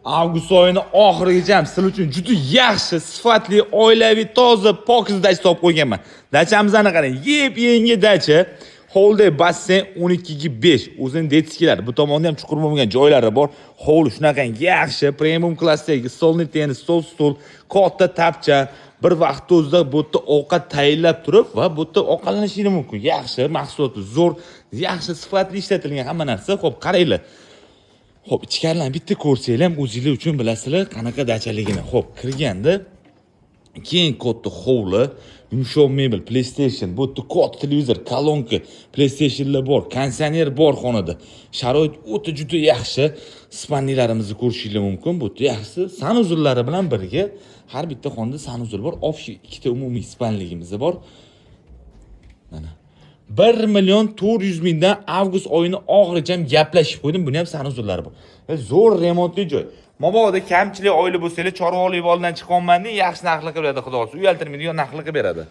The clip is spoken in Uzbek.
Avgust oyini oxirigacha sizlar uchun juda yaxshi, sifatli, oilaviy, toza, pokiz dacha topib qo'yganman. Dachamizni qarang, yep-yangi dacha. Hovli basseyn 12 ga 5. O'zini detskilar. Bu tomonda ham chuqur bo'lmagan joylari bor. Hovli shunaqa yaxshi, premium klassdagi stolni tenis, stul, katta tapcha. Bir vaqt o'zida bu yerda ovqat tayyorlab turib va bu yerda ovqatlanishingiz mumkin. Yaxshi, mahsuloti zo'r, yaxshi sifatli ishlatilgan hamma narsa. Xo'p, qaranglar. Xo'p, ichkarilarni bitta ko'rsanglar ham o'zingizlar uchun bilasizlar qanaqa dachaligini. Xo'p, kirganda keyin katta hovli, yumshoq mebel, PlayStation, bu yerda katta televizor, kolonka, PlayStationlar bor, konditsioner bor xonada. Sharoit o'ta juda yaxshi. Spannilarimizni ko'rishingiz mumkin. Bu yerda yaxshi sanuzurlari bilan birga har bitta xonada sanuzur bor. Общий ikkita umumiy spanligimiz bor. Mana 1.400.000 dan avgust oyini oxirigacha gaplashib qo'ydim. Buni ham sanuzurlari bor. Zo'r remontli joy. Mabodo kamchilik oila bo'lsa, chorvoqlik oldidan chiqolmanda yaxshi narxli qilib beradi, xudo xolisi. Uyaltirmaydigan narxli qilib beradi.